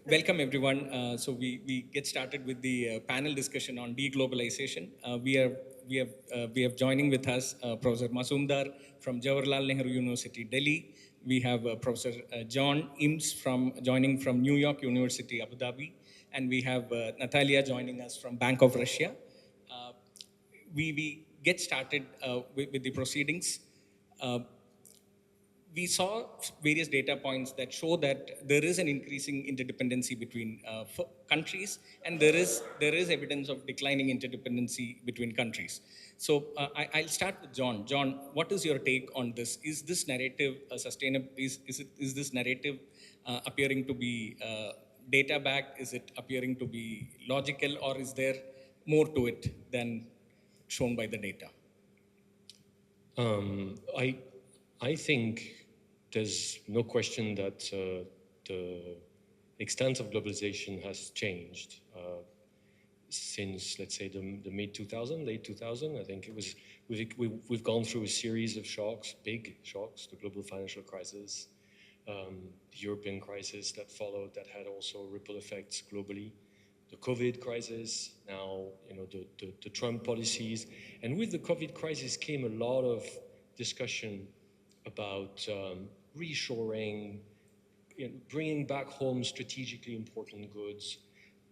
Welcome everyone. So we get started with the panel discussion on de-globalization. We have joining with us Professor Mazumdar from Jawaharlal Nehru University, Delhi. We have Professor John Imbs from joining from New York University, Abu Dhabi, and we have Natalia joining us from Bank of Russia. Uh, we get started with the proceedings. Uh, we saw various data points that show that there is an increasing interdependency between countries, and there is evidence of declining interdependency between countries. So I'll start with John. John, what is your take on this? Is this narrative sustainable? Is this narrative appearing to be data backed? Is it appearing to be logical, or is there more to it than shown by the data? I think there's no question that the extent of globalization has changed since, let's say, the mid 2000s, late 2000. I think it was we've gone through a series of shocks, big shocks, the global financial crisis, the European crisis that followed, that had also ripple effects globally. The COVID crisis, now the Trump policies, and with the COVID crisis came a lot of discussion about reshoring, bringing back home strategically important goods.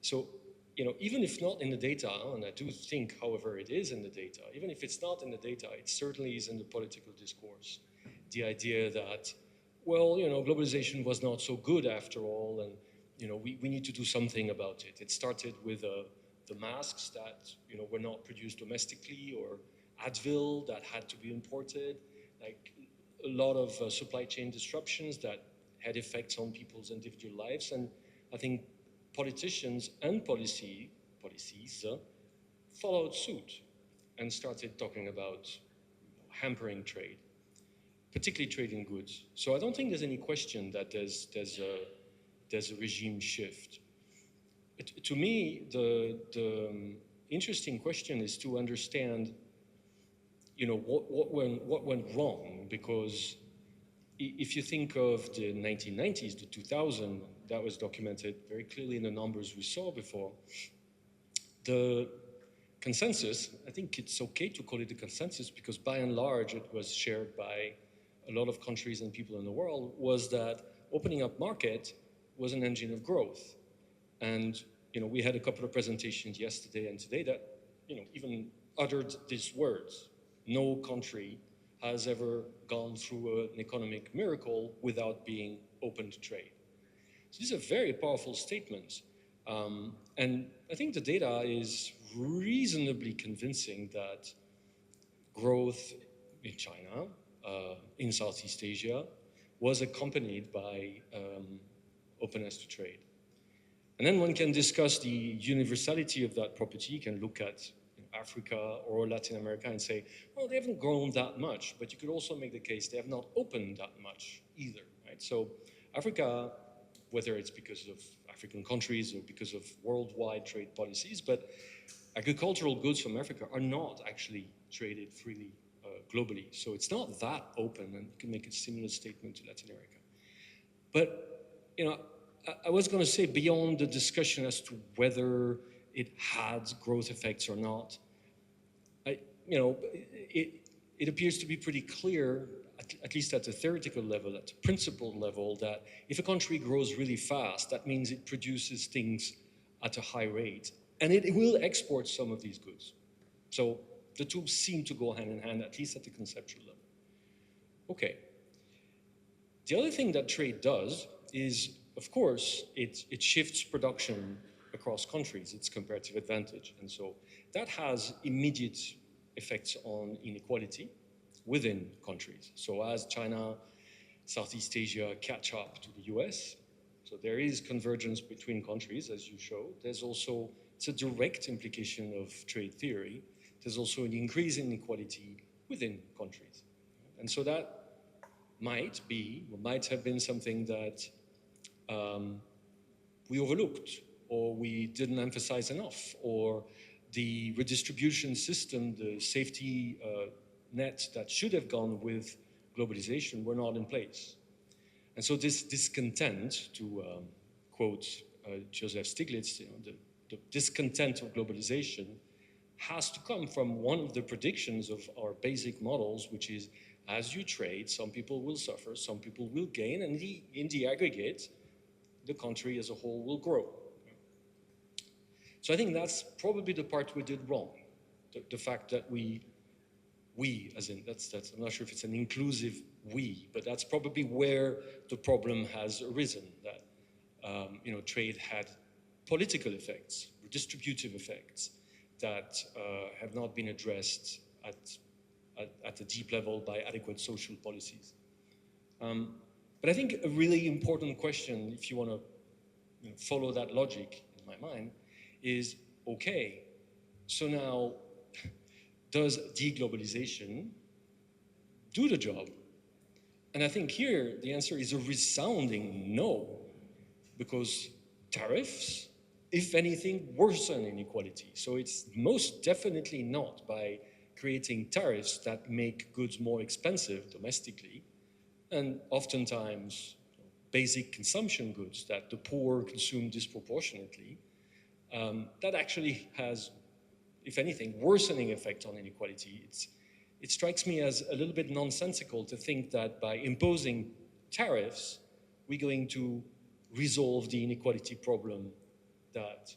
So, even if not in the data, and I do think, however, it is in the data, even if it's not in the data, it certainly is in the political discourse. The idea that, well, globalization was not so good after all, and we need to do something about it. It started with the masks that were not produced domestically, or Advil that had to be imported, like a lot of supply chain disruptions that had effects on people's individual lives. And I think politicians and policies followed suit and started talking about hampering trade, particularly trade in goods. So I don't think there's any question that there's a regime shift. To me, the interesting question is to understand, what went wrong, because if you think of the 1990s, the 2000, that was documented very clearly in the numbers we saw before. The consensus, I think it's okay to call it a consensus, because by and large it was shared by a lot of countries and people in the world, was that opening up market was an engine of growth. And we had a couple of presentations yesterday and today that even uttered these words. No country has ever gone through an economic miracle without being open to trade. So these are very powerful statements. And I think the data is reasonably convincing that growth in China, in Southeast Asia, was accompanied by openness to trade. And then one can discuss the universality of that property. You can look at Africa or Latin America and say, well, they haven't grown that much, but you could also make the case they have not opened that much either, right? So Africa, whether it's because of African countries or because of worldwide trade policies, but agricultural goods from Africa are not actually traded freely globally. So it's not that open, and you can make a similar statement to Latin America. But, I was going to say, beyond the discussion as to whether it had growth effects or not, it appears to be pretty clear, at least at the theoretical level, at the principle level, that if a country grows really fast, that means it produces things at a high rate, and it will export some of these goods. So the two seem to go hand in hand, at least at the conceptual level. Okay. The other thing that trade does is, of course, it shifts production across countries, its comparative advantage. And so that has immediate effects on inequality within countries. So as China, Southeast Asia catch up to the US, so there is convergence between countries, as you showed. There's also, it's a direct implication of trade theory. There's also an increase in inequality within countries. And so that might have been something that we overlooked, or we didn't emphasize enough, or the redistribution system, the safety net that should have gone with globalization were not in place. And so this discontent, to quote Joseph Stiglitz, the discontent of globalization has to come from one of the predictions of our basic models, which is as you trade, some people will suffer, some people will gain, and in the aggregate, the country as a whole will grow. So I think that's probably the part we did wrong. The fact that we, as in, that's, I'm not sure if it's an inclusive we, but that's probably where the problem has arisen, that trade had political effects, redistributive effects that have not been addressed at a deep level by adequate social policies. But I think a really important question, if you want to follow that logic, in my mind, is, okay, so now, does de-globalization do the job? And I think here the answer is a resounding no, because tariffs, if anything, worsen inequality. So it's most definitely not by creating tariffs that make goods more expensive domestically, and oftentimes basic consumption goods that the poor consume disproportionately, that actually has, if anything, worsening effect on inequality. It strikes me as a little bit nonsensical to think that by imposing tariffs, we're going to resolve the inequality problem that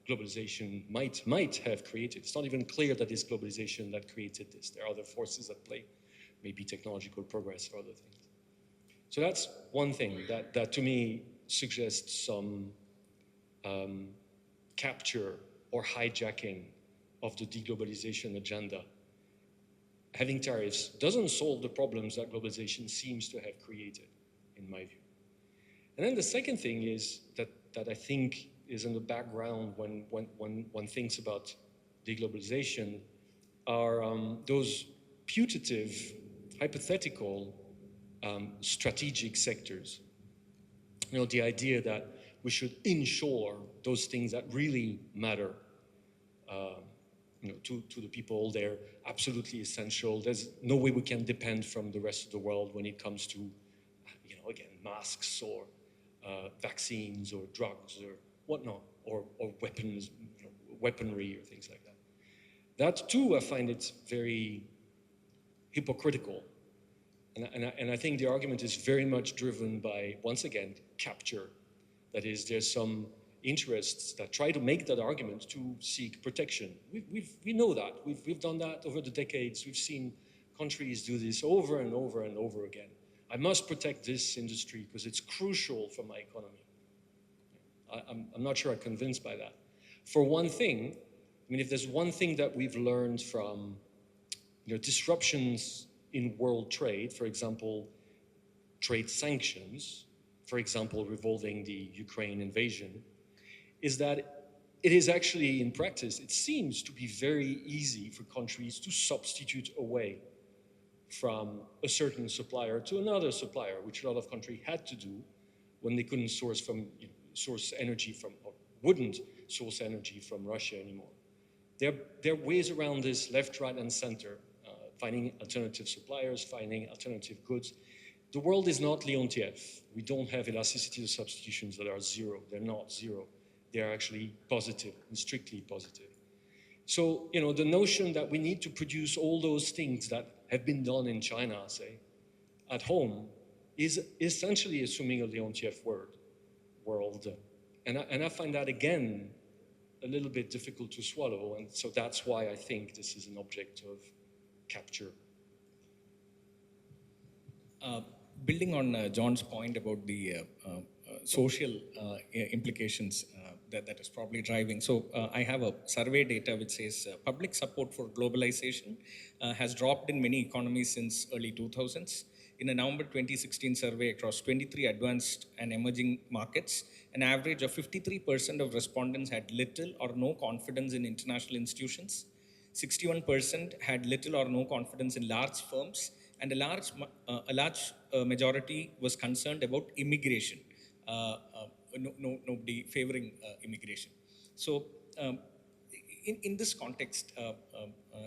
globalization might have created. It's not even clear that it's globalization that created this. There are other forces at play, maybe technological progress or other things. So that's one thing that to me suggests some capture or hijacking of the deglobalization agenda. Having tariffs doesn't solve the problems that globalization seems to have created, in my view. And then the second thing is that I think is in the background when one thinks about deglobalization are those putative, hypothetical, strategic sectors. The idea that we should ensure those things that really matter to the people. They're absolutely essential. There's no way we can depend from the rest of the world when it comes to, again, masks or vaccines or drugs or whatnot, or weapons, weaponry or things like that. That too, I find it very hypocritical. And I think the argument is very much driven by, once again, capture. That is, there's some interests that try to make that argument to seek protection. We know that. We've done that over the decades. We've seen countries do this over and over and over again. I must protect this industry because it's crucial for my economy. I'm not sure I'm convinced by that. For one thing, if there's one thing that we've learned from disruptions in world trade, for example, trade sanctions, for example, revolving the Ukraine invasion, is that it is actually, in practice, it seems to be very easy for countries to substitute away from a certain supplier to another supplier, which a lot of countries had to do when they couldn't source energy from, or wouldn't source energy from Russia anymore. There are ways around this, left, right, and center, finding alternative suppliers, finding alternative goods. The world is not Leontiev. We don't have elasticity to substitutions that are zero. They're not zero. They're actually positive, and strictly positive. So, the notion that we need to produce all those things that have been done in China, say, at home, is essentially assuming a Leontiev world. And I find that, again, a little bit difficult to swallow. And so that's why I think this is an object of capture. Building on John's point about the social implications that is probably driving. So I have a survey data which says public support for globalization has dropped in many economies since early 2000s. In a November 2016 survey across 23 advanced and emerging markets, an average of 53% of respondents had little or no confidence in international institutions. 61% had little or no confidence in large firms, and a large majority was concerned about immigration. Nobody favoring immigration. So, in this context,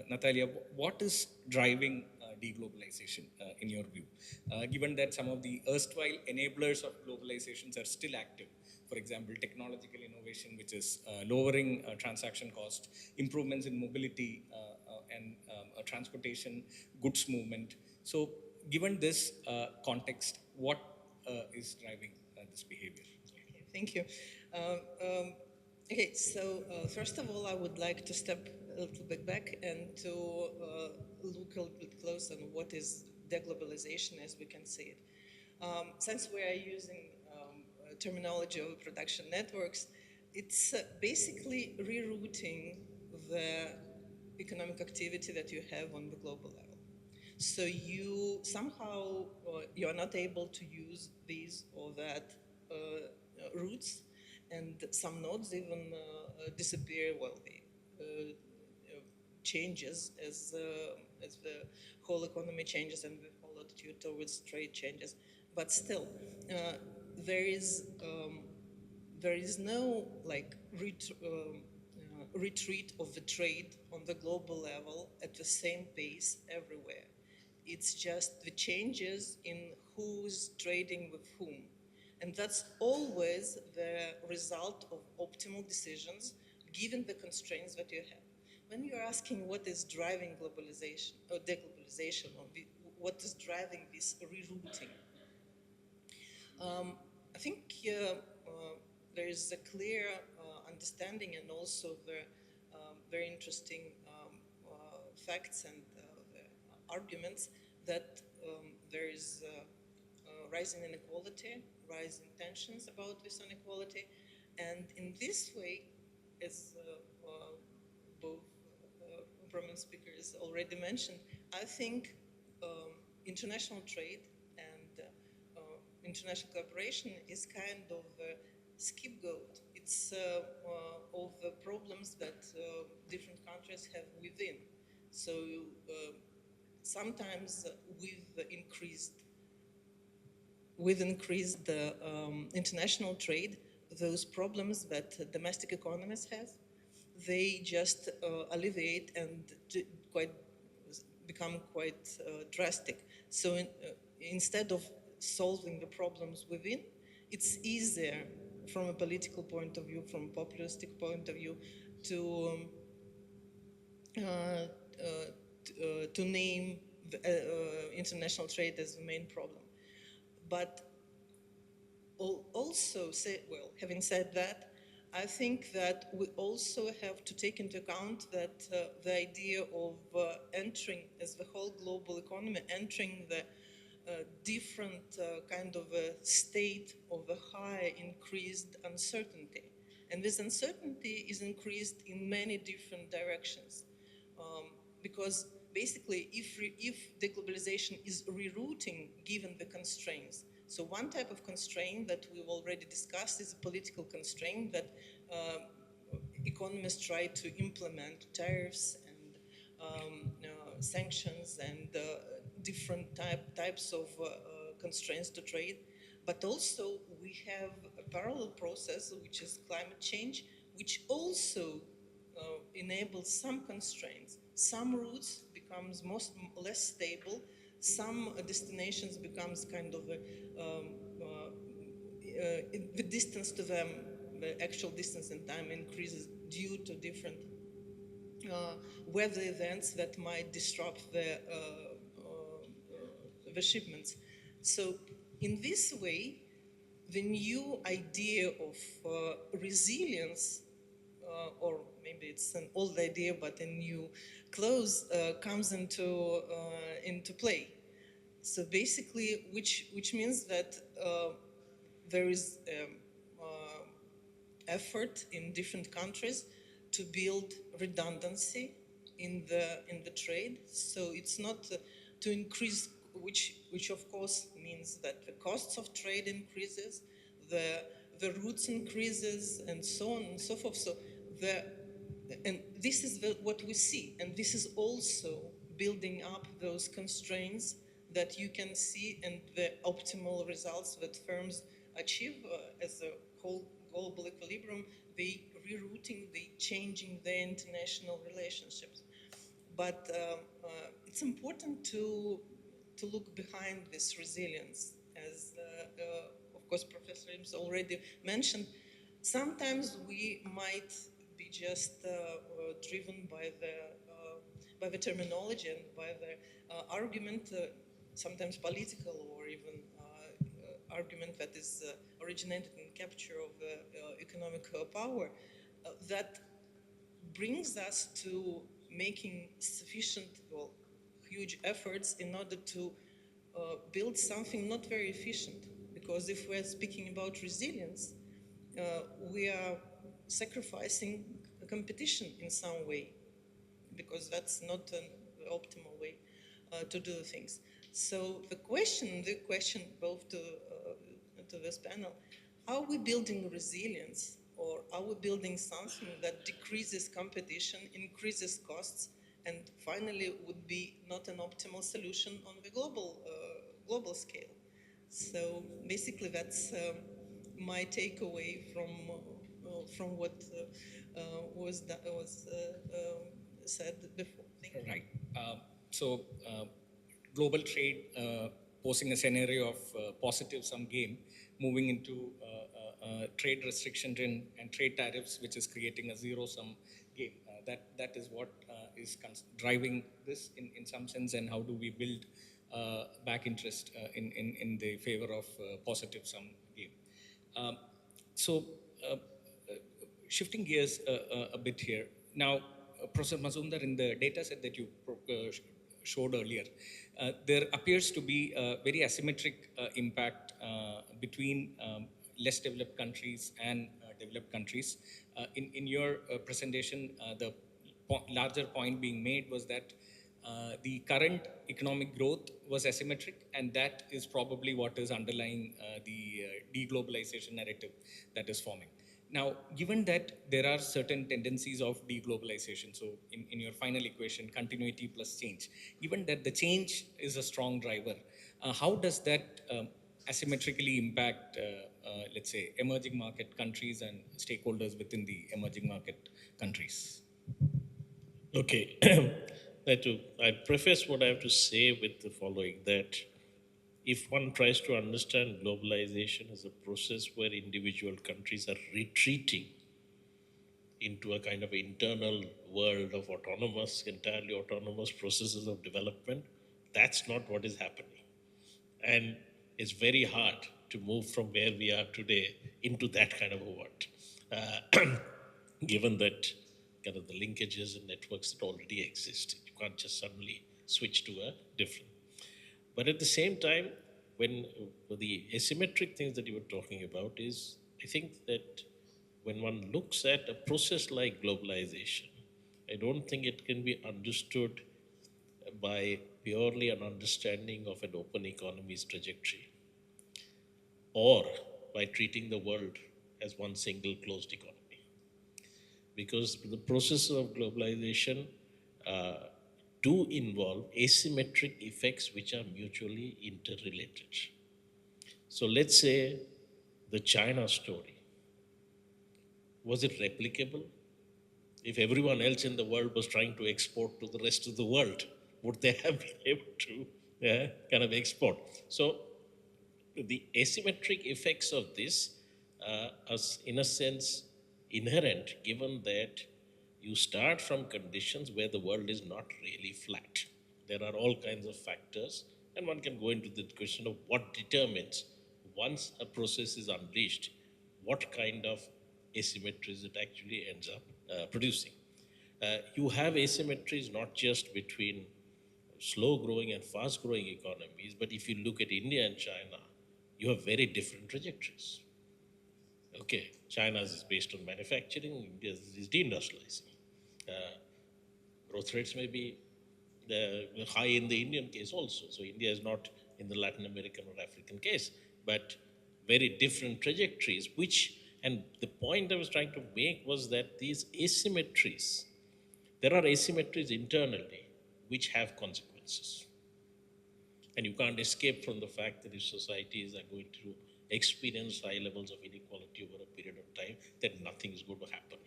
Natalia, what is driving deglobalization in your view? Given that some of the erstwhile enablers of globalizations are still active, for example, technological innovation, which is lowering transaction cost, improvements in mobility and transportation, goods movement. So given this context, what is driving this behavior? Okay, thank you. Okay, so first of all, I would like to step a little bit back and to look a little bit closer on what is deglobalization as we can see it. Since we are using terminology of production networks, it's basically rerouting the economic activity that you have on the global level. So you somehow you are not able to use these or that routes, and some nodes even disappear. Well, they changes as the whole economy changes and the whole attitude towards trade changes. But still, there is no like retreat of the trade on the global level at the same pace everywhere. It's just the changes in who's trading with whom. And that's always the result of optimal decisions given the constraints that you have. When you're asking what is driving globalization or deglobalization, or what is driving this rerouting, I think there is a clear understanding and also the very interesting facts and the arguments that there is rising inequality, rising tensions about this inequality, and in this way, as both prominent speakers already mentioned, I think international trade and international cooperation is kind of a scapegoat. It's of the problems that different countries have within. So sometimes with increased international trade, those problems that domestic economies have, they just alleviate and become quite drastic. So instead of solving the problems within, it's easier from a political point of view, from a populistic point of view, to name international trade as the main problem. But also, having said that, I think that we also have to take into account that the idea of entering, as the whole global economy, entering the different kind of a state of a high increased uncertainty. And this uncertainty is increased in many different directions. Because basically, if deglobalization is rerouting given the constraints, so one type of constraint that we've already discussed is a political constraint that economists try to implement tariffs and sanctions and different types of constraints to trade. But also we have a parallel process, which is climate change, which also enables some constraints. Some routes becomes less stable. Some destinations becomes kind of the distance to them, the actual distance and time increases due to different weather events that might disrupt the shipments. So in this way, the new idea of resilience, or maybe it's an old idea but in new clothes, comes into play. So basically, which means that there is effort in different countries to build redundancy in the trade. So it's not to increase, which of course means that the costs of trade increases, the routes increases, and so on and so forth. So and this is what we see, and this is also building up those constraints that you can see and the optimal results that firms achieve as a whole global equilibrium. They rerouting, they changing their international relationships. But it's important to look behind this resilience, as of course, Professor Imbs already mentioned, sometimes we might be just driven by the terminology and by the argument, sometimes political or even argument that is originated in capture of economic power, that brings us to making sufficient, well, huge efforts in order to build something not very efficient. Because if we're speaking about resilience, we are sacrificing competition in some way, because that's not an optimal way to do things. So the question both to this panel, are we building resilience, or are we building something that decreases competition, increases costs, and finally would be not an optimal solution on the global scale? So basically, that's my takeaway from what was said before. Thank you. Right. So global trade posing a scenario of positive sum game, moving into trade restrictions and trade tariffs, which is creating a zero sum game. That is what is driving this in some sense, and how do we build back interest in the favor of positive sum game. So shifting gears a bit here. Now, Professor Mazumdar, in the data set that you showed earlier, there appears to be a very asymmetric impact between less developed countries and developed countries. In your presentation, the larger point being made was that the current economic growth was asymmetric, and that is probably what is underlying the de-globalization narrative that is forming. Now, given that there are certain tendencies of de-globalization, so in your final equation, continuity plus change, given that the change is a strong driver, how does that asymmetrically impact, let's say, emerging market countries and stakeholders within the emerging market countries? Okay, I preface what I have to say with the following, that if one tries to understand globalization as a process where individual countries are retreating into a kind of internal world of entirely autonomous processes of development, that's not what is happening. And it's very hard to move from where we are today into that kind of a world, given that kind of the linkages and networks that already exist. You can't just suddenly switch to a different. But at the same time, when the asymmetric things that you were talking about is, I think that when one looks at a process like globalization, I don't think it can be understood by purely an understanding of an open economy's trajectory, or by treating the world as one single closed economy. Because the processes of globalization do involve asymmetric effects which are mutually interrelated. So let's say the China story. Was it replicable? If everyone else in the world was trying to export to the rest of the world, would they have been able to kind of export? So the asymmetric effects of this are, in a sense, inherent, given that you start from conditions where the world is not really flat. There are all kinds of factors, and one can go into the question of what determines, once a process is unleashed, what kind of asymmetries it actually ends up producing. You have asymmetries not just between slow growing and fast growing economies, but if you look at India and China, you have very different trajectories. Okay, China's is based on manufacturing, India's is deindustrializing. Growth rates may be high in the Indian case also. So India is not in the Latin American or African case, but very different trajectories, and the point I was trying to make was that these asymmetries, there are asymmetries internally which have consequences. And you can't escape from the fact that if societies are going to experience high levels of inequality over a period of time, then nothing is going to happen.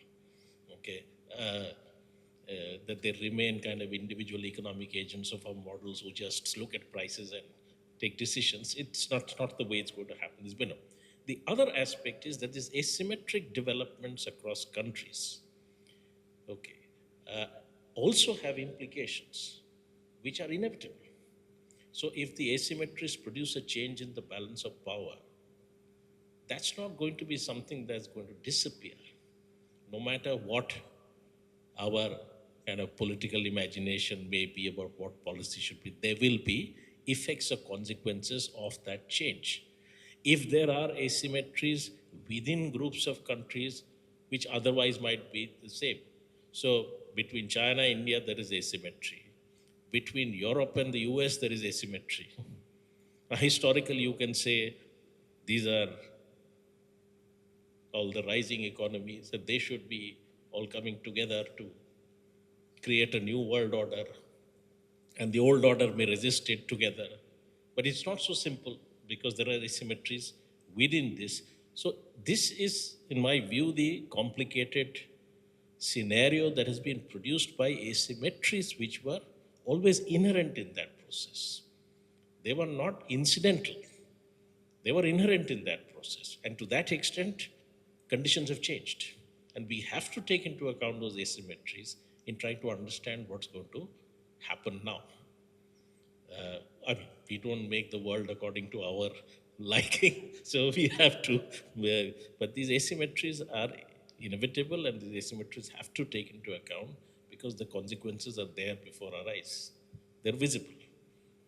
Okay, that they remain kind of individual economic agents of our models who just look at prices and take decisions. It's not the way it's going to happen. The other aspect is that these asymmetric developments across countries, okay, uh, also have implications which are inevitable. So if the asymmetries produce a change in the balance of power, that's not going to be something that's going to disappear, no matter what our kind of political imagination may be about what policy should be. There will be effects or consequences of that change. If there are asymmetries within groups of countries which otherwise might be the same. So between China and India, there is asymmetry. Between Europe and the US, there is asymmetry. Historically, you can say these are all the rising economies, that they should be all coming together to create a new world order, and the old order may resist it together. But it's not so simple because there are asymmetries within this. So, this is, in my view, the complicated scenario that has been produced by asymmetries which were always inherent in that process. They were not incidental, they were inherent in that process. And to that extent, conditions have changed. And we have to take into account those asymmetries in trying to understand what's going to happen now. I mean, we don't make the world according to our liking, so we have to. But these asymmetries are inevitable, and these asymmetries have to take into account because the consequences are there before our eyes. They're visible.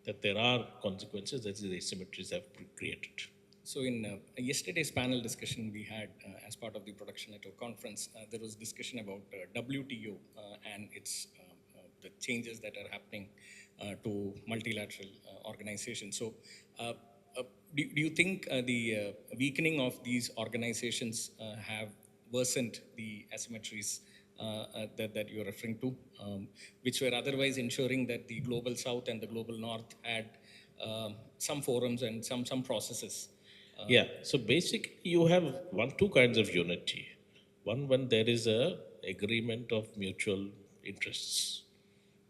That there are consequences that these asymmetries have created. So in yesterday's panel discussion we had as part of the production network conference, there was discussion about WTO and its the changes that are happening to multilateral organizations. So do you think the weakening of these organizations have worsened the asymmetries that you're referring to, which were otherwise ensuring that the global south and the global north had some forums and some processes? Yeah, so basically you have two kinds of unity. One, when there is a agreement of mutual interests,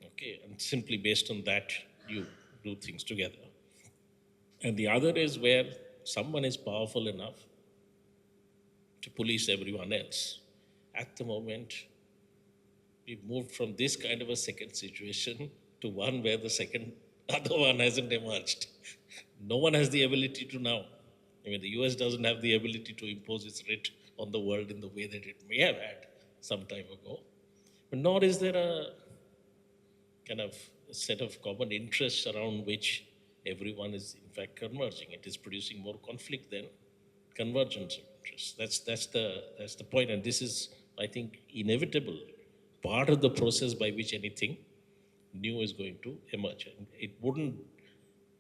okay, and simply based on that you do things together. And the other is where someone is powerful enough to police everyone else. At the moment, we've moved from this kind of a second situation to one where the second other one hasn't emerged. No one has the ability to now. I mean, the US doesn't have the ability to impose its writ on the world in the way that it may have had some time ago. But nor is there a kind of a set of common interests around which everyone is in fact converging. It is producing more conflict than convergence of interests. That's the point, and this is, I think, inevitable part of the process by which anything new is going to emerge. And it wouldn't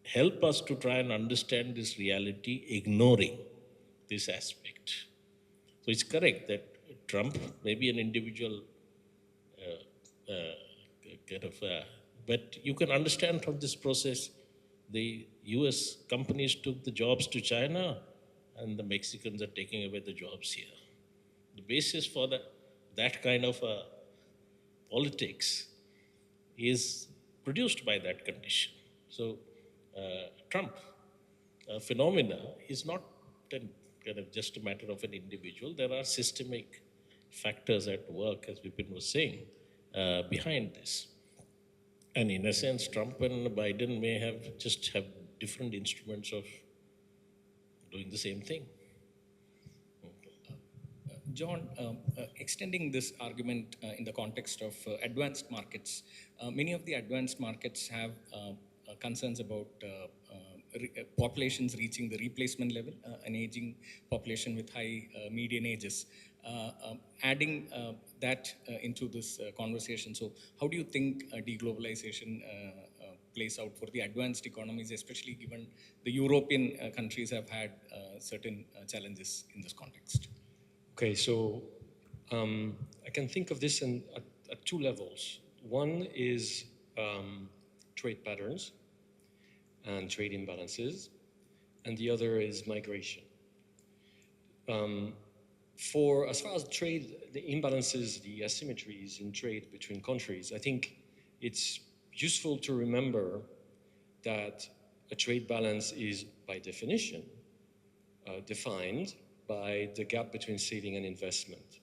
help us to try and understand this reality ignoring this aspect. So it's correct that Trump may be an individual but you can understand from this process the US companies took the jobs to China and the Mexicans are taking away the jobs here. The basis for that kind of politics is produced by that condition. So Trump phenomena is not kind of just a matter of an individual. There are systemic factors at work, as Vipin was saying, behind this. And in a sense, Trump and Biden may have different instruments of doing the same thing. John, extending this argument in the context of advanced markets, many of the advanced markets have concerns about populations reaching the replacement level, an aging population with high median ages. Adding that into this conversation, so how do you think de-globalization plays out for the advanced economies, especially given the European countries have had certain challenges in this context? Okay, so I can think of this at two levels. One is trade patterns and trade imbalances, and the other is migration. As far as trade, the imbalances, the asymmetries in trade between countries, I think it's useful to remember that a trade balance is, by definition, defined by the gap between saving and investment.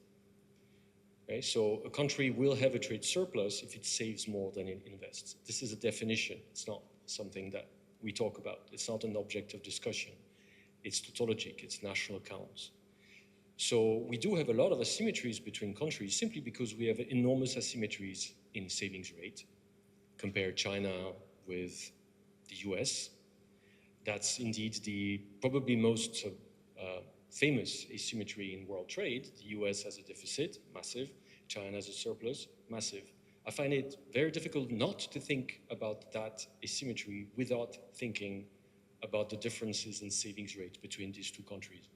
Okay? So a country will have a trade surplus if it saves more than it invests. This is a definition. It's not something that we talk about. It's not an object of discussion. It's tautologic. It's national accounts. So we do have a lot of asymmetries between countries simply because we have enormous asymmetries in savings rate. Compare China with the US. That's indeed the probably most famous asymmetry in world trade. The US has a deficit, massive. China has a surplus, massive. I find it very difficult not to think about that asymmetry without thinking about the differences in savings rates between these two countries.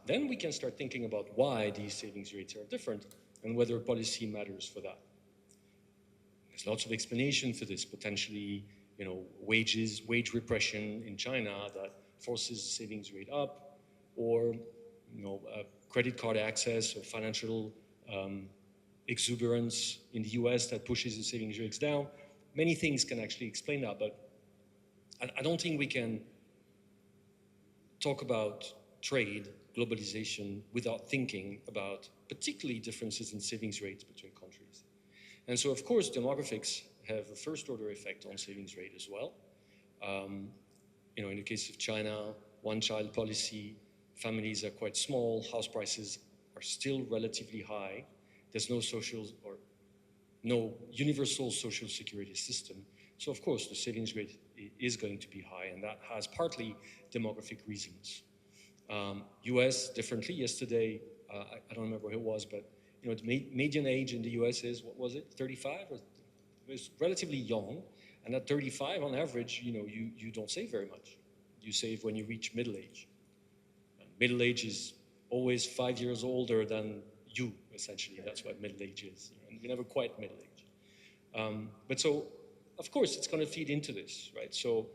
Then we can start thinking about why these savings rates are different and whether policy matters for that. There's lots of explanation for this, potentially, wage repression in China that forces the savings rate up, or credit card access or financial exuberance in the US that pushes the savings rates down. Many things can actually explain that, but I don't think we can talk about trade, globalization, without thinking about particularly differences in savings rates between countries. And so, of course, demographics have a first-order effect on savings rate as well. In the case of China, one-child policy, families are quite small, house prices are still relatively high. There's no no universal social security system. So, of course, the savings rate is going to be high, and that has partly demographic reasons. US, differently. Yesterday, I don't remember who it was, but the median age in the US is, what was it, 35? It was relatively young, and at 35, on average, you don't save very much. You save when you reach middle age. And middle age is always 5 years older than you, essentially. That's what middle age is. You're never quite middle age. But so, of course, it's going to feed into this, right? So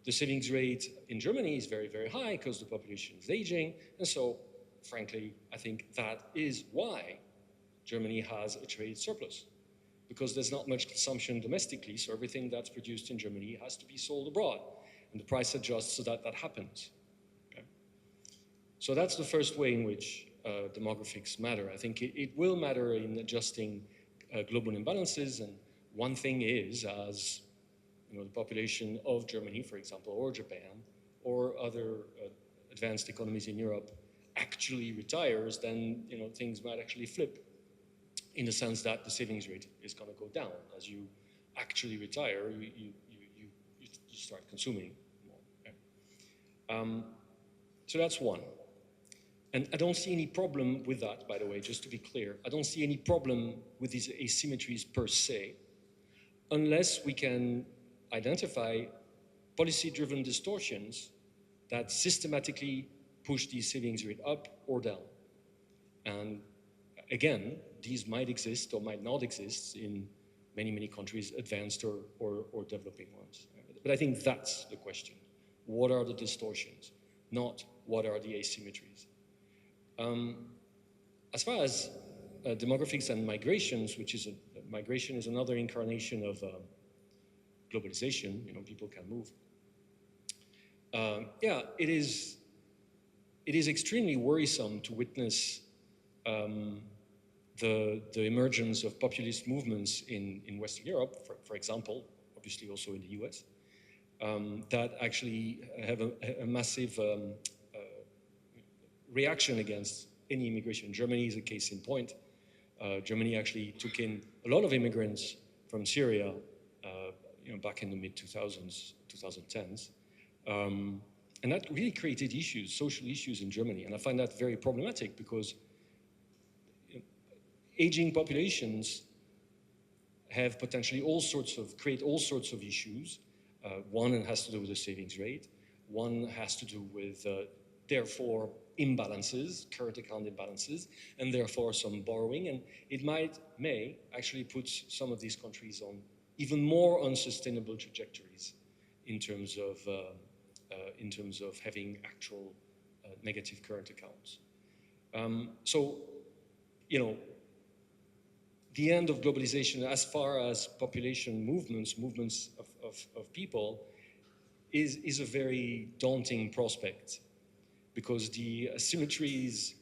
the savings rate in Germany is very, very high because the population is aging. And so, frankly, I think that is why Germany has a trade surplus, because there's not much consumption domestically, so everything that's produced in Germany has to be sold abroad, and the price adjusts so that that happens. Okay? So that's the first way in which demographics matter. I think it will matter in adjusting global imbalances, and one thing is, as the population of Germany, for example, or Japan, or other advanced economies in Europe actually retires, then things might actually flip, in the sense that the savings rate is going to go down. As you actually retire, you start consuming more. Okay? So that's one. And I don't see any problem with that, by the way, just to be clear. I don't see any problem with these asymmetries per se, unless we can identify policy-driven distortions that systematically push these savings rate up or down. And again, these might exist or might not exist in many, many countries, advanced or developing ones. But I think that's the question. What are the distortions? Not what are the asymmetries? As far as demographics and migrations, migration is another incarnation of globalization, people can move. It is extremely worrisome to witness the emergence of populist movements in Western Europe, for example, obviously also in the US, that actually have a massive reaction against any immigration. Germany is a case in point. Germany actually took in a lot of immigrants from Syria, back in the mid-2000s, 2010s. And that really created issues, social issues in Germany. And I find that very problematic because aging populations have potentially create all sorts of issues. One has to do with the savings rate. One has to do with, therefore, imbalances, current account imbalances, and therefore some borrowing. And it may actually put some of these countries on even more unsustainable trajectories in terms of having actual negative current accounts. The end of globalization, as far as population movements of people, is a very daunting prospect. because the asymmetries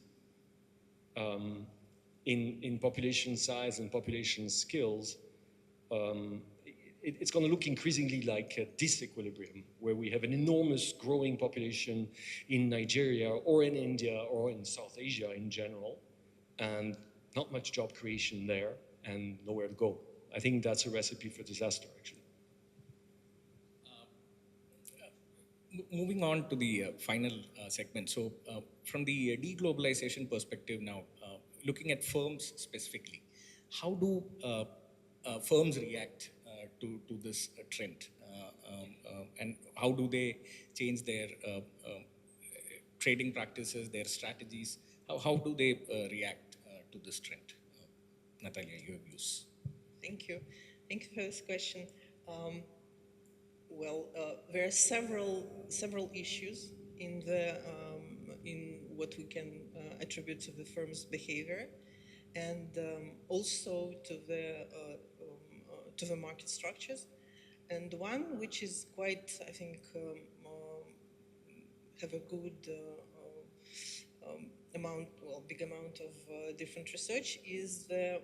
in population size and population skills, it's going to look increasingly like a disequilibrium, where we have an enormous growing population in Nigeria or in India or in South Asia in general, and not much job creation there and nowhere to go. I think that's a recipe for disaster, actually. Moving on to the final segment. So, from the deglobalization perspective now, looking at firms specifically, how do firms react to this trend? And how do they change their trading practices, their strategies? How do they react to this trend? Natalia, your views. Thank you. Thank you for this question. There are several issues in what we can attribute to the firm's behavior, and also to the market structures. And one which is quite, I think, have a good big amount of different research is the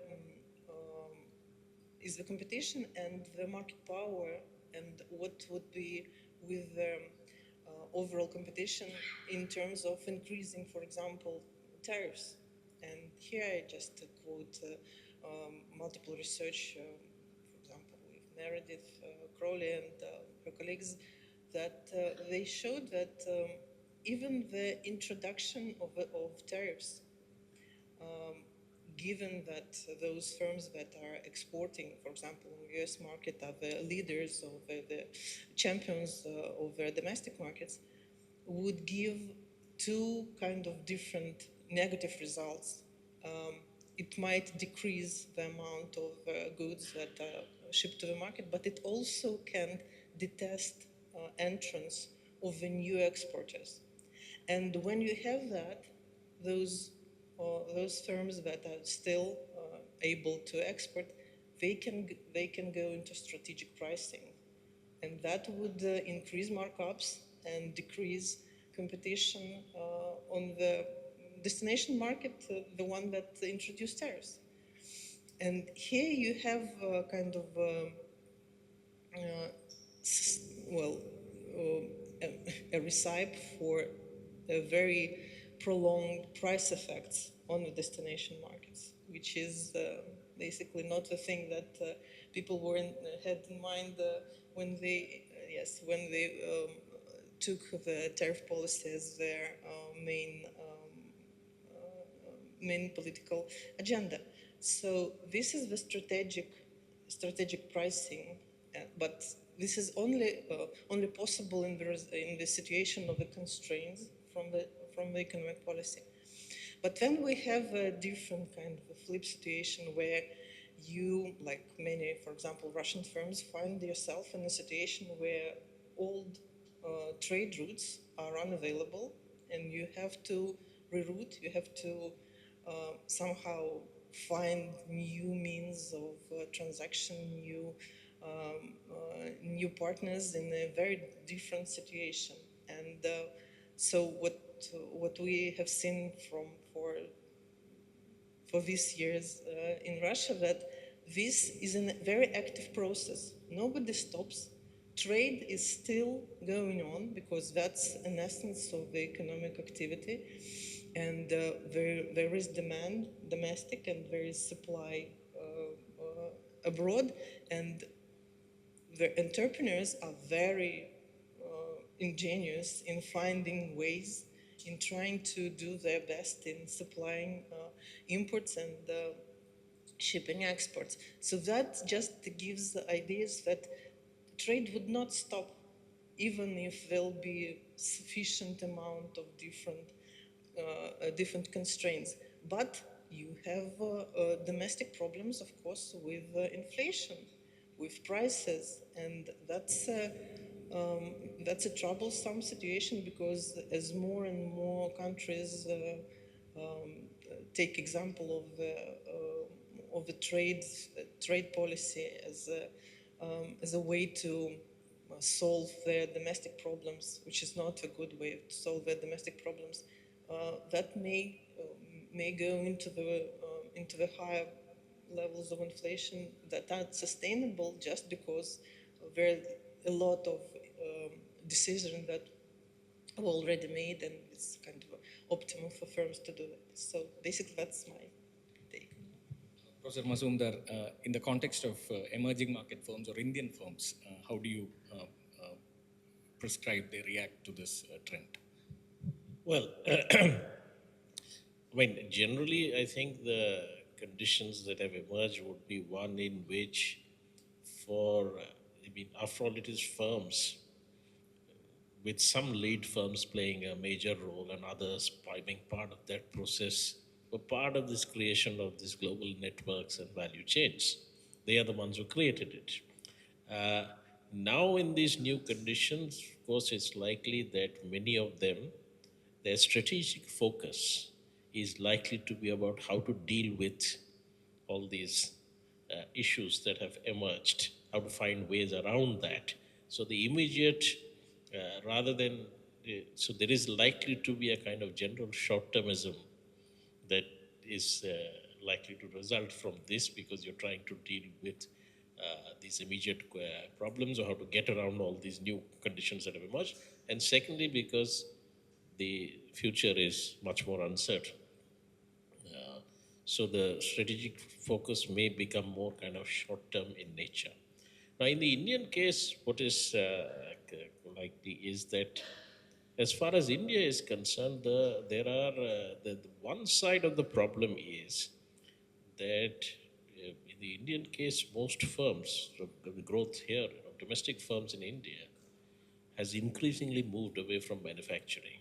competition and the market power, and what would be with the overall competition in terms of increasing, for example, tariffs. And here I just quote multiple research, for example, with Meredith, Crowley, and her colleagues, that they showed that even the introduction of tariffs, given that those firms that are exporting, for example, in the US market, are the leaders or the champions of their domestic markets, would give two kind of different negative results. It might decrease the amount of goods that are shipped to the market, but it also can detest entrance of the new exporters. And when you have that, those firms that are still able to export, they can go into strategic pricing, and that would increase markups and decrease competition on the destination market, the one that introduced tariffs. And here you have kind of a recipe for a very prolonged price effects on the destination markets, which is basically not the thing that people had in mind when they took the tariff policy as their main political agenda. So this is the strategic pricing, but this is only possible in the situation of the constraints from the economic policy. But then we have a different kind of a flip situation where you, like many, for example, Russian firms, find yourself in a situation where old trade routes are unavailable, and you have to reroute, you have to somehow find new means of transaction, new partners in a very different situation. And so what we have seen for these years in Russia, that this is a very active process. Nobody stops. Trade is still going on because that's an essence of the economic activity. And there is demand domestic and there is supply abroad. And the entrepreneurs are very ingenious in finding ways, in trying to do their best in supplying imports and shipping exports. So that just gives ideas that trade would not stop, even if there'll be sufficient amount of different constraints. But you have domestic problems, of course, with inflation, with prices, and that's a troublesome situation, because as more and more countries take example of the trade policy as a way to solve their domestic problems, which is not a good way to solve their domestic problems, that may go into the higher levels of inflation that aren't sustainable just because there are a lot of decisions that are already made, and it's kind of optimum for firms to do that. So basically, that's my take. Professor Mazumdar, in the context of emerging market firms or Indian firms, how do you prescribe they react to this trend? Well, I mean, generally, I think the conditions that have emerged would be one in which, I mean, after all, it is firms, with some lead firms playing a major role and others being part of that process, were part of this creation of these global networks and value chains. They are the ones who created it. Now, in these new conditions, of course, it's likely that many of them, their strategic focus is likely to be about how to deal with all these issues that have emerged, how to find ways around that. So the immediate, so there is likely to be a kind of general short-termism that is likely to result from this, because you're trying to deal with these immediate problems, or how to get around all these new conditions that have emerged. And secondly, because the future is much more uncertain. So the strategic focus may become more kind of short-term in nature. Now, in the Indian case, what is likely is that, as far as India is concerned, the one side of the problem is that in the Indian case, most firms, so the growth here of domestic firms in India has increasingly moved away from manufacturing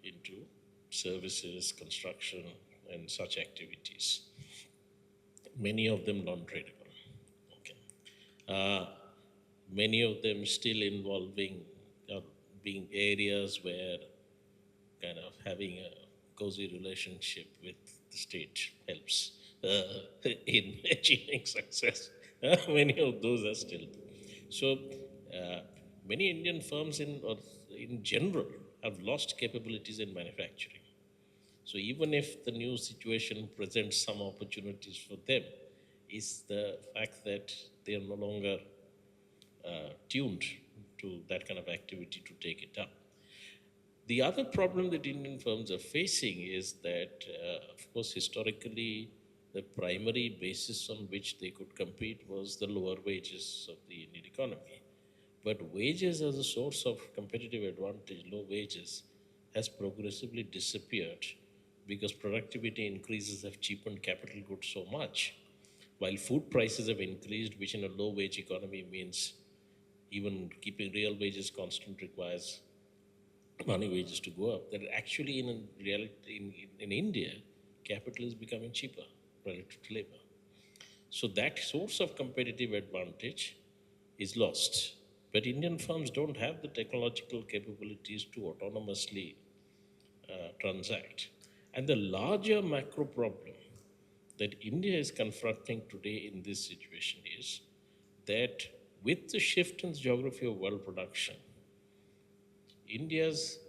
into services, construction, and such activities. Many of them non-tradable. Okay. Many of them still involving being areas where kind of having a cozy relationship with the state helps in achieving success. Many of those are still. So many Indian firms in general have lost capabilities in manufacturing. So even if the new situation presents some opportunities for them, is the fact that they are no longer tuned to that kind of activity to take it up. The other problem that Indian firms are facing is that, of course, historically, the primary basis on which they could compete was the lower wages of the Indian economy. But wages as a source of competitive advantage, low wages, has progressively disappeared because productivity increases have cheapened capital goods so much. While food prices have increased, which in a low wage economy means even keeping real wages constant requires money wages to go up, that actually in reality in India, capital is becoming cheaper relative to labor. So that source of competitive advantage is lost. But Indian firms don't have the technological capabilities to autonomously transact. And the larger macro problem that India is confronting today in this situation is that with the shift in the geography of world production, India's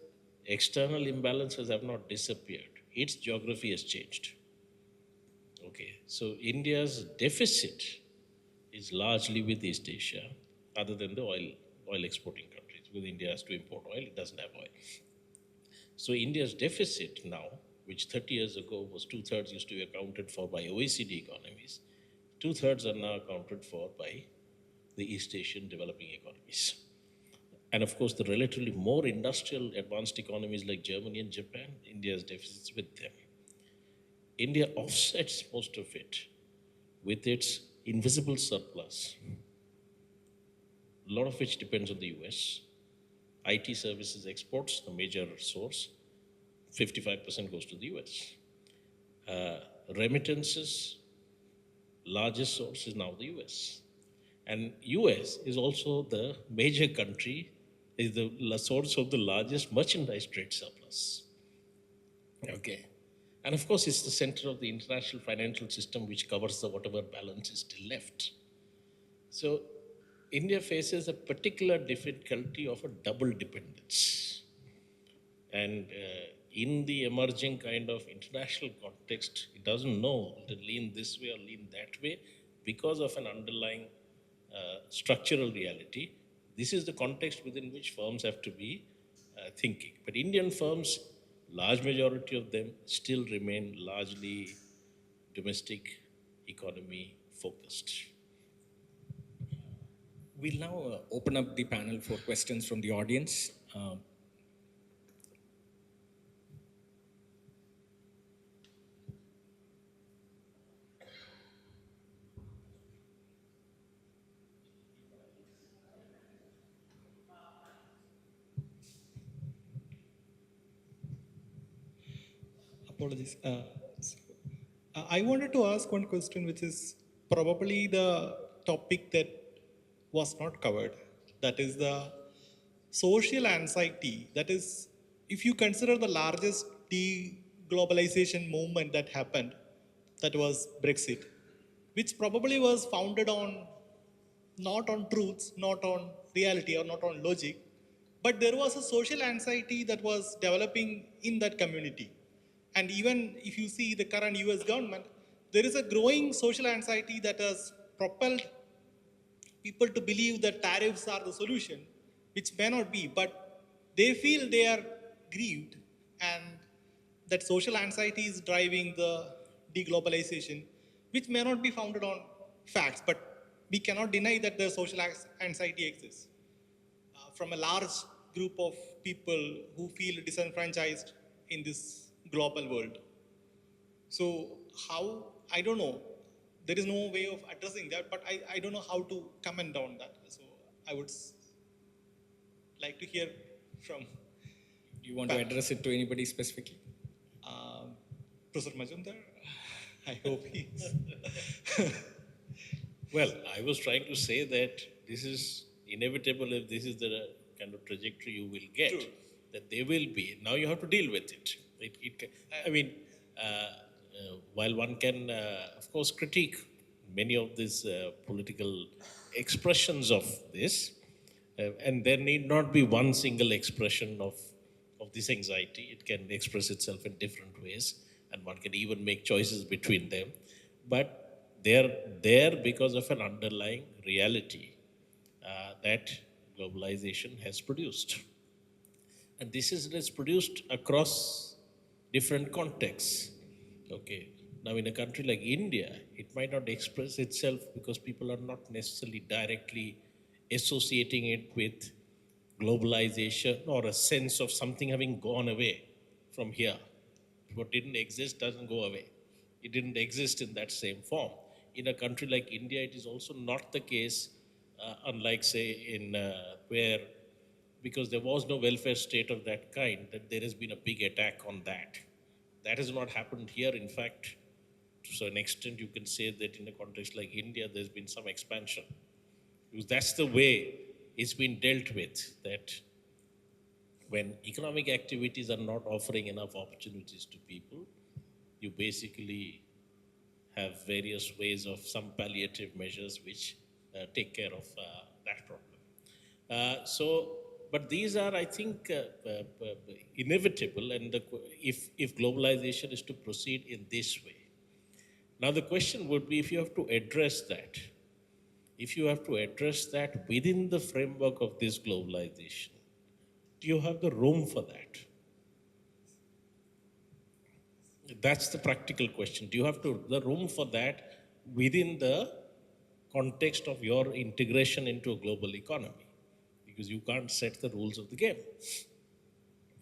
external imbalances have not disappeared. Its geography has changed. Okay, so India's deficit is largely with East Asia, other than the oil exporting countries. Because India has to import oil, it doesn't have oil. So India's deficit now, which 30 years ago was 2/3 used to be accounted for by OECD economies, 2/3 are now accounted for by the East Asian developing economies. And of course, the relatively more industrial advanced economies like Germany and Japan, India's deficits with them. India offsets most of it with its invisible surplus, a lot of which depends on the US. IT services exports, the major source, 55% goes to the US. Remittances, largest source is now the US. And US is also the major country, is the source of the largest merchandise trade surplus. Okay. And of course, it's the center of the international financial system, which covers the whatever balance is still left. So India faces a particular difficulty of a double dependence. And in the emerging kind of international context, it doesn't know to lean this way or lean that way because of an underlying structural reality. This is the context within which firms have to be thinking. But Indian firms, large majority of them still remain largely domestic economy focused. We'll now open up the panel for questions from the audience. Apologies. I wanted to ask one question, which is probably the topic that was not covered. That is the social anxiety. That is, if you consider the largest de-globalization movement that happened, that was Brexit, which probably was founded on not on truths, not on reality, or not on logic, but there was a social anxiety that was developing in that community. And even if you see the current US government, there is a growing social anxiety that has propelled people to believe that tariffs are the solution, which may not be, but they feel they are grieved, and that social anxiety is driving the deglobalization, which may not be founded on facts, but we cannot deny that the social anxiety exists from a large group of people who feel disenfranchised in this global world. So how, I don't know, there is no way of addressing that, but I don't know how to comment on that. So I would like to hear from Do you want to address it to anybody specifically? Professor Mazumdar. I hope he's. Well, I was trying to say that this is inevitable if this is the kind of trajectory you will get, True. that there will be. Now you have to deal with it. I mean, while one can, of course, critique many of these political expressions of this, and there need not be one single expression of this anxiety. It can express itself in different ways, and one can even make choices between them. But they're there because of an underlying reality that globalization has produced. And this is produced across different contexts. Okay. Now, in a country like India, it might not express itself because people are not necessarily directly associating it with globalization or a sense of something having gone away from here. What didn't exist doesn't go away. It didn't exist in that same form. In a country like India, it is also not the case, unlike, say, in where, because there was no welfare state of that kind, that there has been a big attack on that. That has not happened here. In fact, to an extent, you can say that in a context like India, there's been some expansion. Because that's the way it's been dealt with, that when economic activities are not offering enough opportunities to people, you basically have various ways of some palliative measures which take care of that problem. But these are, I think, inevitable, and if globalization is to proceed in this way. Now, the question would be, if you have to address that, within the framework of this globalization, do you have the room for that? That's the practical question. Do you have the room for that within the context of your integration into a global economy? Because you can't set the rules of the game.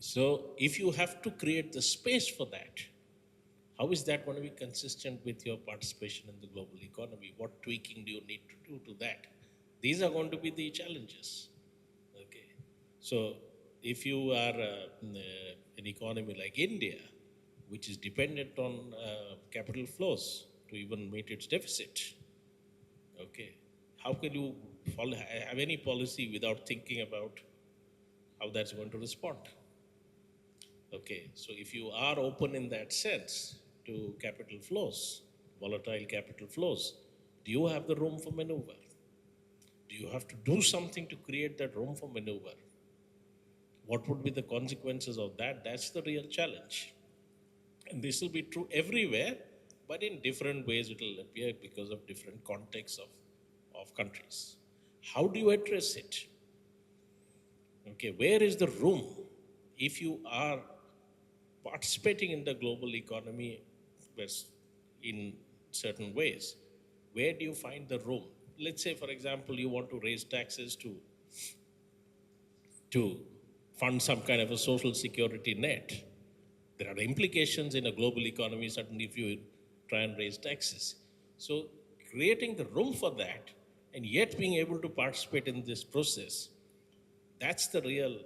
So if you have to create the space for that, how is that going to be consistent with your participation in the global economy? What tweaking do you need to do to that? These are going to be the challenges. Okay. So if you are an economy like India, which is dependent on capital flows to even meet its deficit, okay, how can you have any policy without thinking about how that's going to respond? Okay, so if you are open in that sense to capital flows, volatile capital flows, do you have the room for maneuver? Do you have to do something to create that room for maneuver? What would be the consequences of that? That's the real challenge. And this will be true everywhere, but in different ways it will appear because of different contexts of countries. How do you address it? Okay, where is the room? If you are participating in the global economy in certain ways, where do you find the room? Let's say, for example, you want to raise taxes to fund some kind of a social security net. There are implications in a global economy, certainly, if you try and raise taxes. So, creating the room for that and yet being able to participate in this process, that's the real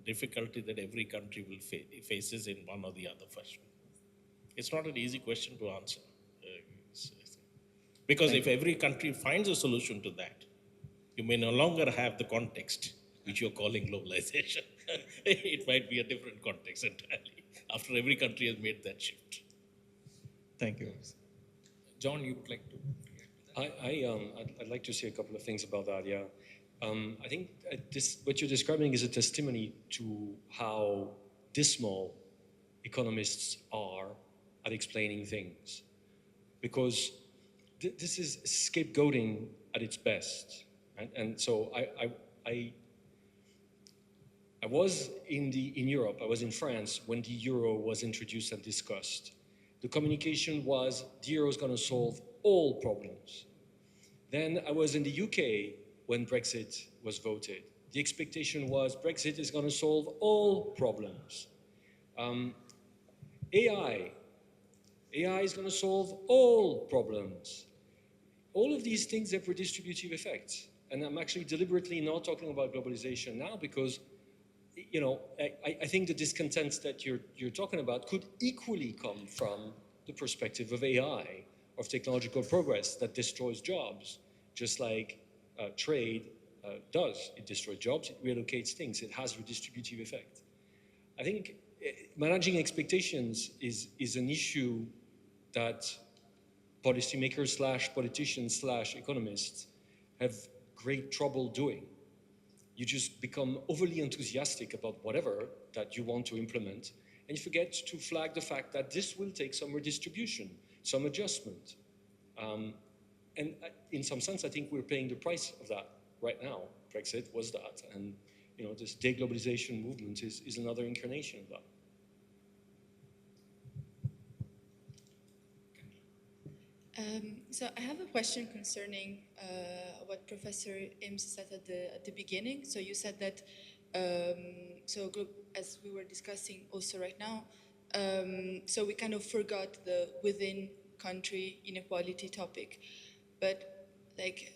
difficulty that every country will faces in one or the other fashion. It's not an easy question to answer. Because if every country finds a solution to that, you may no longer have the context which you're calling globalization. It might be a different context entirely after every country has made that shift. Thank you. John, you would like to? I'd like to say a couple of things about that. Yeah, I think what you're describing is a testimony to how dismal economists are at explaining things, because this is scapegoating at its best. And so I was in Europe. I was in France when the euro was introduced and discussed. The communication was the euro is going to solve all problems. Then I was in the UK when Brexit was voted. The expectation was Brexit is going to solve all problems. AI is going to solve all problems. All of these things have redistributive effects. And I'm actually deliberately not talking about globalization now because, you know, I think the discontent that you're talking about could equally come from the perspective of AI, of technological progress that destroys jobs, just like trade does. It destroys jobs, it relocates things, it has redistributive effect. I think managing expectations is an issue that policymakers / politicians / economists have great trouble doing. You just become overly enthusiastic about whatever that you want to implement, and you forget to flag the fact that this will take some redistribution, some adjustment. And in some sense, I think we're paying the price of that right now. Brexit was that, and you know, this de-globalization movement is another incarnation of that. So I have a question concerning what Professor Imbs said at the beginning. So you said that, as we were discussing also right now, so we kind of forgot the within country inequality topic. But like,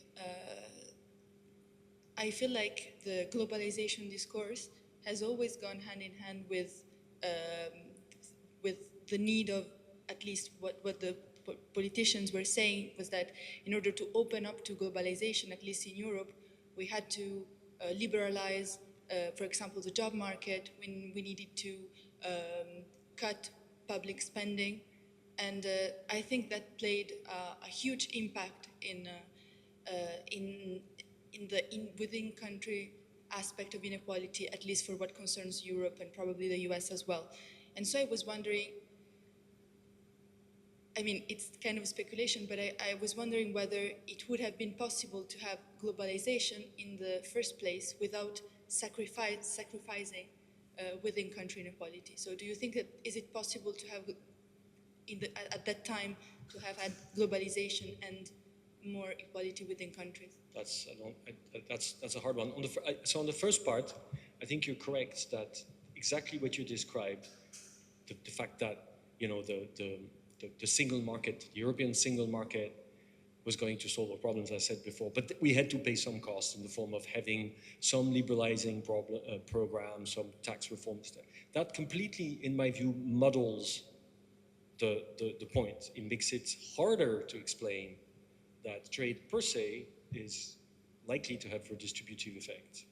I feel like the globalization discourse has always gone hand in hand with the need of, at least what the politicians were saying was that in order to open up to globalization, at least in Europe, we had to liberalize, for example, the job market, when we needed to cut public spending. And I think that played a huge impact in the within country aspect of inequality, at least for what concerns Europe and probably the US as well. And so I was wondering, I mean, it's kind of speculation, but I was wondering whether it would have been possible to have globalization in the first place without sacrificing within country inequality. So do you think that, is it possible to have, at that time, to have had globalization and more equality within countries? That's a hard one. So on the first part, I think you're correct that exactly what you described, the fact that, you know, the single market, the European single market, was going to solve our problems, as I said before. But we had to pay some costs in the form of having some liberalizing programs, some tax reforms. That completely, in my view, muddles the point. It makes it harder to explain that trade per se is likely to have redistributive effect.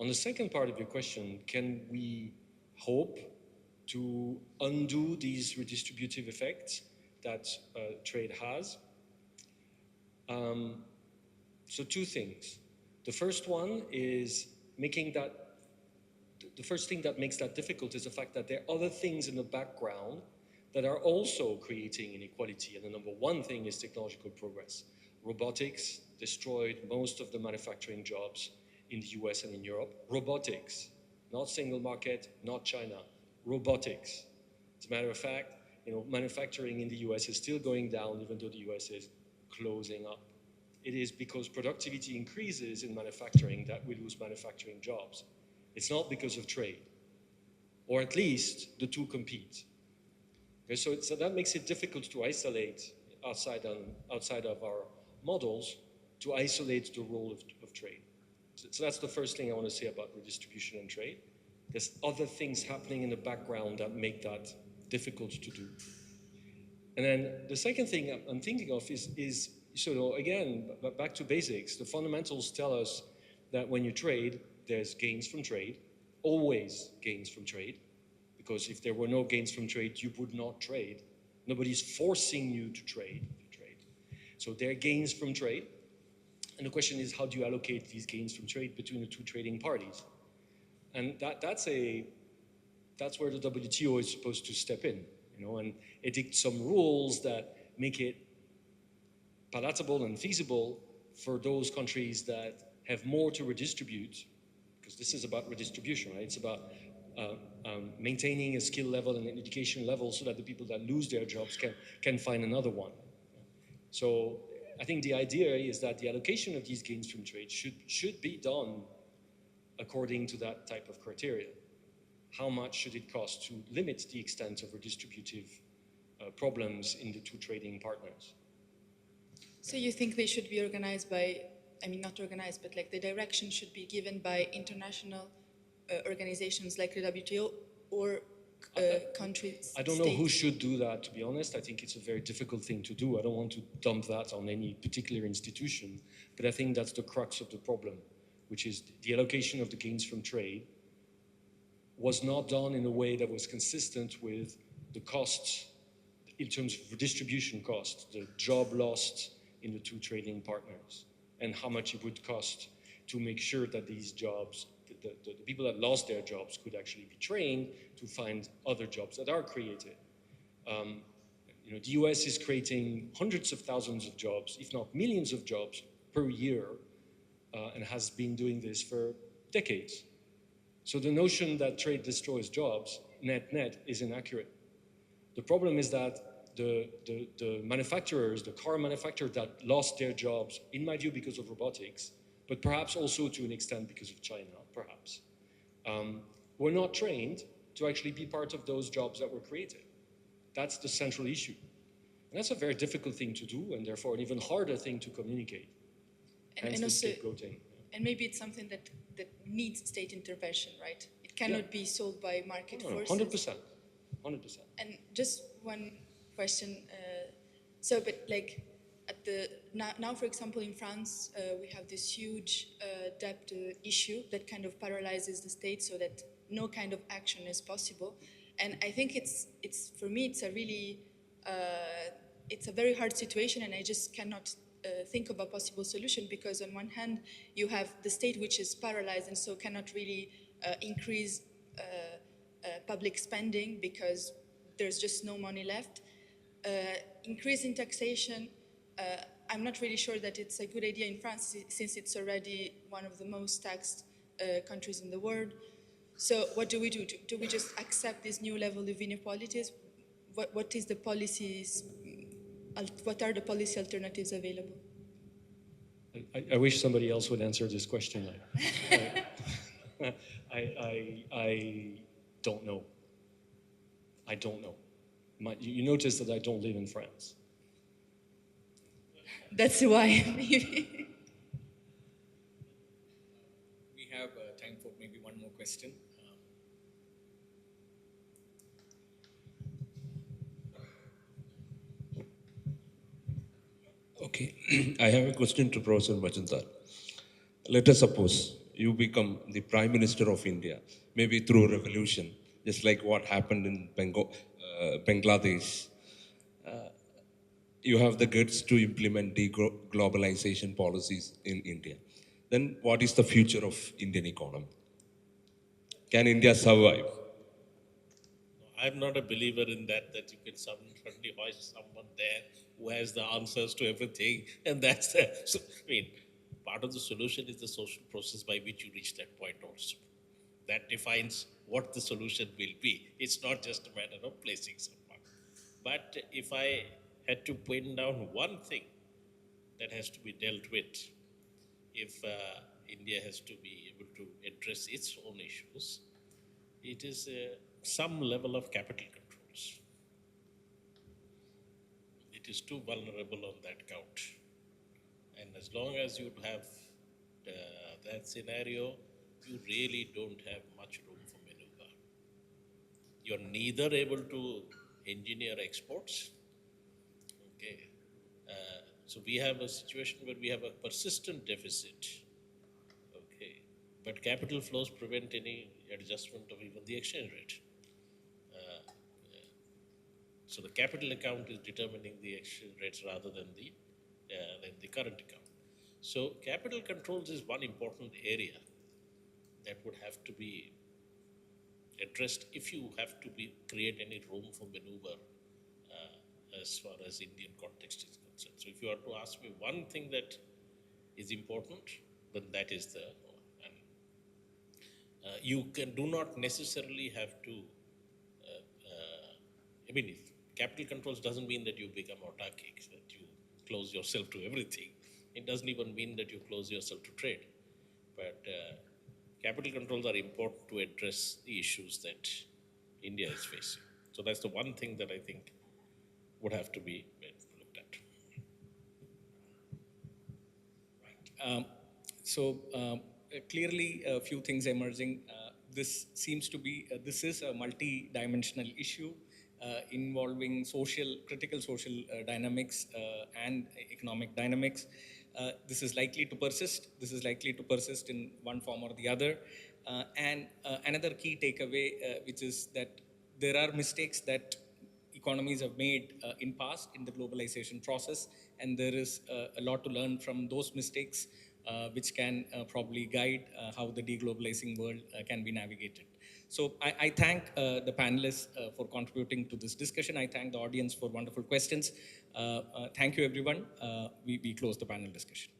On the second part of your question, can we hope to undo these redistributive effects that trade has? So two things. The first one is the first thing that makes that difficult is the fact that there are other things in the background that are also creating inequality. And the number one thing is technological progress. Robotics destroyed most of the manufacturing jobs in the US and in Europe. Robotics, not single market, not China, robotics. As a matter of fact, manufacturing in the US is still going down even though the US is closing up. It is because productivity increases in manufacturing that we lose manufacturing jobs. It's not because of trade, or at least the two compete. Okay, so that makes it difficult to isolate outside of our models, to isolate the role of trade. So that's the first thing I want to say about redistribution and trade. There's other things happening in the background that make that difficult to do. And then the second thing I'm thinking of is so again, back to basics. The fundamentals tell us that when you trade, there's gains from trade, always gains from trade, because if there were no gains from trade, you would not trade. Nobody's forcing you to trade. So there are gains from trade. And the question is, how do you allocate these gains from trade between the two trading parties? And that's where the WTO is supposed to step in, and edict some rules that make it palatable and feasible for those countries that have more to redistribute, because this is about redistribution, right? It's about maintaining a skill level and an education level so that the people that lose their jobs can find another one. So I think the idea is that the allocation of these gains from trade should be done according to that type of criteria. How much should it cost to limit the extent of redistributive problems in the two trading partners? So you think they should be organized by, not organized, but like the direction should be given by international organizations like the WTO or countries? I don't know who should do that, to be honest. I think it's a very difficult thing to do. I don't want to dump that on any particular institution, but I think that's the crux of the problem, which is the allocation of the gains from trade was not done in a way that was consistent with the costs in terms of redistribution costs, the job lost in the two trading partners, and how much it would cost to make sure that these jobs, the people that lost their jobs could actually be trained to find other jobs that are created. The US is creating hundreds of thousands of jobs, if not millions of jobs per year, and has been doing this for decades. So the notion that trade destroys jobs, net, is inaccurate. The problem is that the manufacturers, the car manufacturers that lost their jobs, in my view, because of robotics, but perhaps also to an extent because of China, perhaps, were not trained to actually be part of those jobs that were created. That's the central issue. And that's a very difficult thing to do, and therefore an even harder thing to communicate. And also, and maybe it's something that needs state intervention, right? It cannot be solved by market forces. 100%. And just one question. But like now, for example, in France, we have this huge debt issue that kind of paralyzes the state, so that no kind of action is possible. And I think it's for me, it's a really it's a very hard situation, and I just cannot think of a possible solution, because on one hand you have the state which is paralyzed and so cannot really increase public spending because there's just no money left. Increasing taxation, I'm not really sure that it's a good idea in France, since it's already one of the most taxed countries in the world. So what do we do? Do we just accept this new level of inequalities? What is the policies? What are the policy alternatives available? I wish somebody else would answer this question. I don't know. I don't know. You notice that I don't live in France. That's why. We have time for maybe one more question. Okay, I have a question to Professor Mazumdar. Let us suppose you become the Prime Minister of India, maybe through revolution, just like what happened in Bangladesh. you have the guts to implement de-globalization policies in India, then what is the future of Indian economy? Can India survive? I'm not a believer in that, that you can suddenly hoist someone there who has the answers to everything. And that's the, so, I mean, part of the solution is the social process by which you reach that point also. That defines what the solution will be. It's not just a matter of placing someone. But if I had to pin down one thing that has to be dealt with, if India has to be able to address its own issues, it is some level of capital controls. It is too vulnerable on that count. And as long as you have that scenario, you really don't have much room for maneuver. You're neither able to engineer exports, okay? So we have a situation where we have a persistent deficit, okay? But capital flows prevent any adjustment of even the exchange rate. So the capital account is determining the exchange rates rather than the current account. So capital controls is one important area that would have to be addressed if you have to create any room for maneuver as far as Indian context is concerned. So if you are to ask me one thing that is important, then that is the and you do not necessarily have to. I mean, if capital controls doesn't mean that you become autarkic, that you close yourself to everything. It doesn't even mean that you close yourself to trade. But capital controls are important to address the issues that India is facing. So that's the one thing that I think would have to be looked at. Clearly, a few things emerging. This seems to be, this is a multi-dimensional issue involving critical social dynamics and economic dynamics. This is likely to persist. This is likely to persist in one form or the other. And another key takeaway, which is that there are mistakes that economies have made in past in the globalization process, and there is a lot to learn from those mistakes, which can probably guide how the deglobalizing world can be navigated. So I thank the panelists for contributing to this discussion. I thank the audience for wonderful questions. Thank you, everyone. We close the panel discussion.